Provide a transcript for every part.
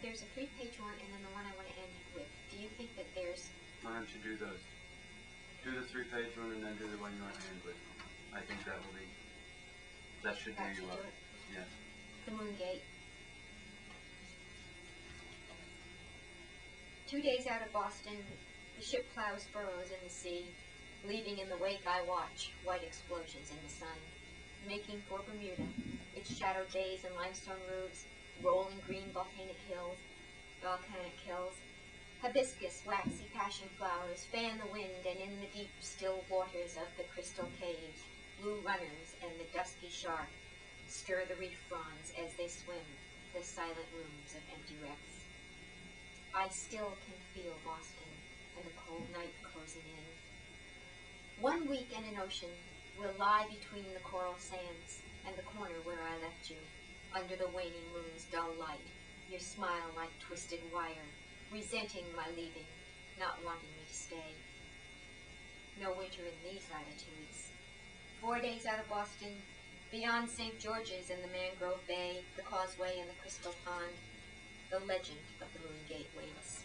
there's a 3-page one and then the one I want to end with. Do you think that there's... Why don't you do those? Do the 3-page one and then do the one you want to end with. I think that will be... That should do you up. Yes. The Moon Gate. 2 days out of Boston, the ship plows furrows in the sea. Leaving in the wake I watch white explosions in the sun. Making for Bermuda, its shadowed bays and limestone roofs, rolling green volcanic hills, hibiscus, waxy passion flowers fan the wind, and in the deep, still waters of the crystal caves, blue runners and the dusky shark stir the reef fronds as they swim the silent rooms of empty wrecks. I still can feel Boston and the cold night closing in. 1 week and an ocean will lie between the coral sands and the corner where I left you, under the waning moon's dull light, your smile like twisted wire, resenting my leaving, not wanting me to stay. No winter in these latitudes. 4 days out of Boston, beyond St. George's and the Mangrove Bay, the Causeway and the Crystal Pond, the legend of the Moon Gate waits.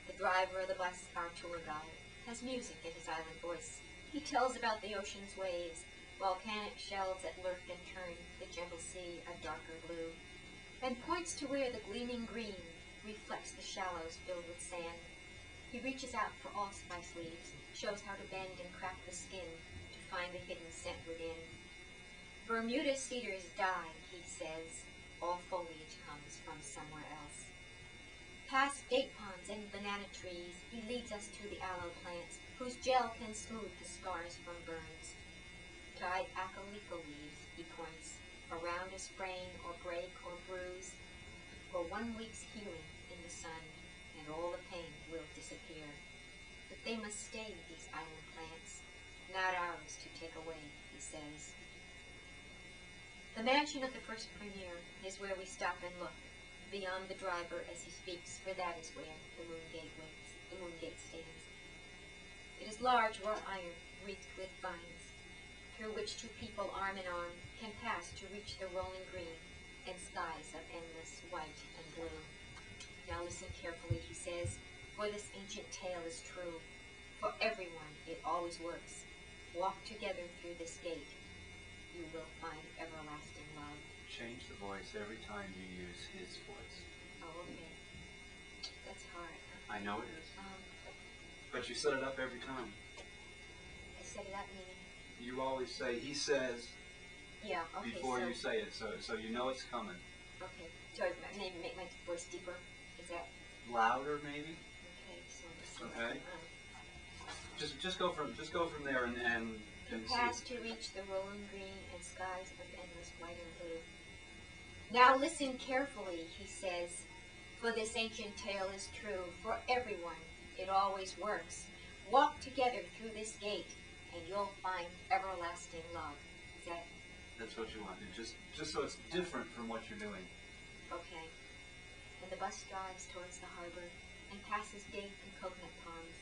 The driver of the bus, our tour guide, has music in his island voice. He tells about the ocean's waves, volcanic shells that lurk and turn the gentle sea a darker blue, and points to where the gleaming green reflects the shallows filled with sand. He reaches out for allspice leaves, shows how to bend and crack the skin to find the hidden scent within. Bermuda cedars die, he says. All foliage comes from somewhere else. Past date palms and banana trees, he leads us to the aloe plants, whose gel can smooth the scars from burns. Dried acalypha leaves, he points, around a sprain or break or bruise, for 1 week's healing in the sun, and all the pain will disappear. But they must stay, these island plants, not ours to take away, he says. The mansion of the first premier is where we stop and look, beyond the driver as he speaks, for that is where the Moon Gate stands. It is large wrought iron, wreathed with vines, through which 2 people arm in arm can pass to reach the rolling green and skies of endless white and blue. Now listen carefully, he says, for this ancient tale is true. For everyone it always works. Walk together through this gate. You will find everlasting love. Change the voice every time you use his voice. Oh, okay. That's hard. I know it is. But you set it up every time. I set it up, meaning? You always say, he says, yeah, okay, before you say it, so you know it's coming. Okay. So maybe make my voice deeper? Is that? Louder, maybe? Okay, so okay. Just go from there and pass to reach the rolling green and skies of endless white and blue. Now listen carefully, he says, for this ancient tale is true. For everyone, it always works. Walk together through this gate, and you'll find everlasting love. Is that? That's what you want. Just so it's different from what you're doing. Okay. And the bus drives towards the harbor and passes date and coconut palms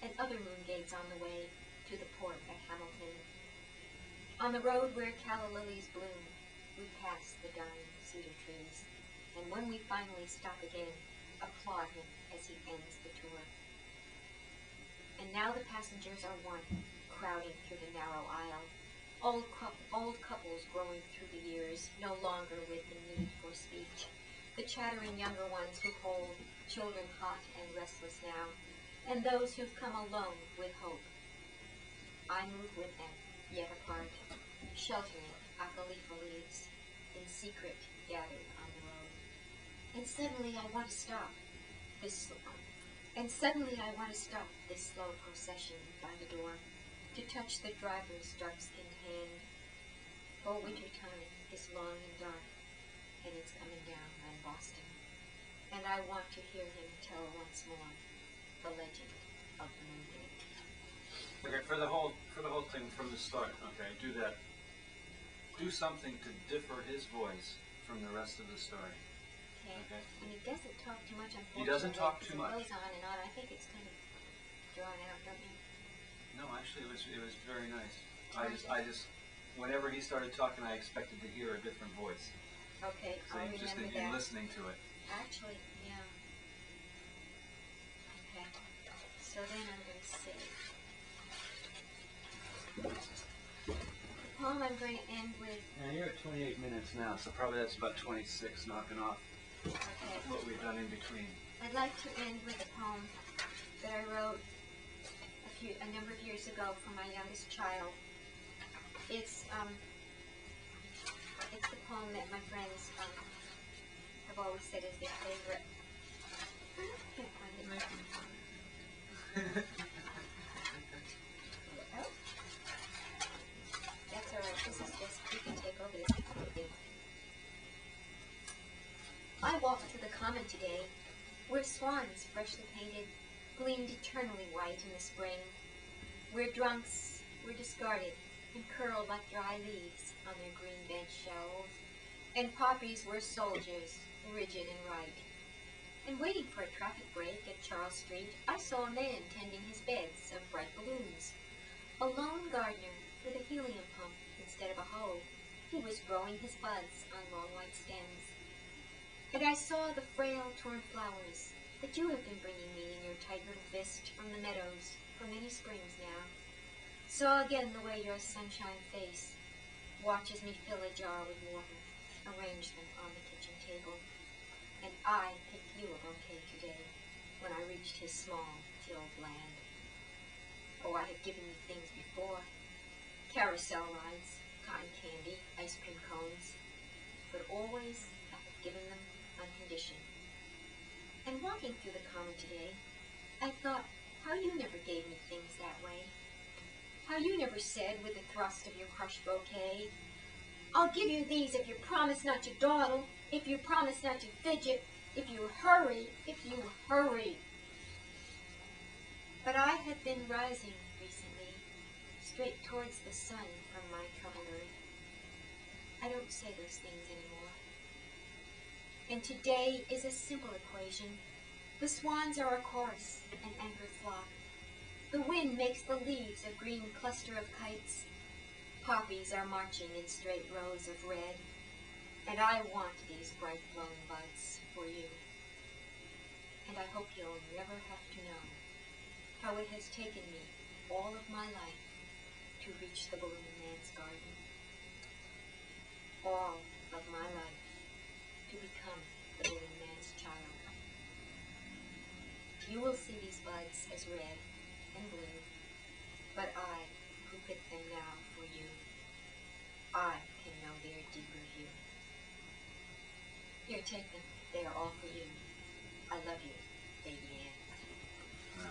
and other moon gates on the way to the port at Hamilton. On the road where calla lilies bloom, we pass the dying cedar trees, and when we finally stop again, applaud him as he ends the tour. And now the passengers are one, crowding through the narrow aisle, old couples growing through the years, no longer with the need for speech, the chattering younger ones who hold children hot and restless now, and those who've come alone with hope. I move with them, yet apart, sheltering acalypha leaves, in secret gathered on the road. And suddenly I want to stop this slow procession by the door, to touch the driver's dark-skinned hand. For winter time is long and dark, and it's coming down on Boston. And I want to hear him tell once more the legend of the Moon Gate. Okay, for the whole thing from the start, okay, do that. Do something to differ his voice from the rest of the story. Okay. And he doesn't talk too much, unfortunately. He doesn't talk too much. It goes on and on. I think it's kind of drawn out, don't you? No, actually, it was very nice. I just, whenever he started talking, I expected to hear a different voice. Okay, So I'll remember that. in listening to it. Actually, yeah. Okay. So then I'm going to say, the poem I'm going to end with. And you're at 28 minutes now, so probably that's about 26 knocking off Okay. what we've done in between. I'd like to end with a poem that I wrote a number of years ago for my youngest child. It's the poem that my friends have always said is their favorite. I can't find it. Oh, that's all right. This is just, you can take over this. I walked through the common today, where swans, freshly painted, gleamed eternally white in the spring, where drunks were discarded and curled like dry leaves on their green bench shelves, and poppies were soldiers, rigid and right. And waiting for a traffic break at Charles Street, I saw a man tending his beds of bright balloons. A lone gardener with a helium pump instead of a hoe. He was growing his buds on long white stems. And I saw the frail, torn flowers that you have been bringing me in your tight little fist from the meadows for many springs now. Saw again the way your sunshine face watches me fill a jar with water, arrange them on the kitchen table. And I picked you a bouquet today when I reached his small, tilled land. Oh, I have given you things before. Carousel rides, cotton candy, ice cream cones. But always I have given them unconditioned. And walking through the common today, I thought how you never gave me things that way. How you never said with the thrust of your crushed bouquet, I'll give you these if you promise not to dawdle, if you promise not to fidget, if you hurry, if you hurry. But I have been rising recently, straight towards the sun from my troubled earth. I don't say those things anymore. And today is a simple equation. The swans are a chorus, an anchored flock. The wind makes the leaves a green cluster of kites. Poppies are marching in straight rows of red. And I want these bright blown buds for you. And I hope you'll never have to know how it has taken me all of my life to reach the Balloon Man's garden. All of my life to become the Balloon Man's child. You will see these buds as red and blue, but I, who picked them now for you, I can know their deeper hue. Here, take them. They are all for you. I love you, baby Ann.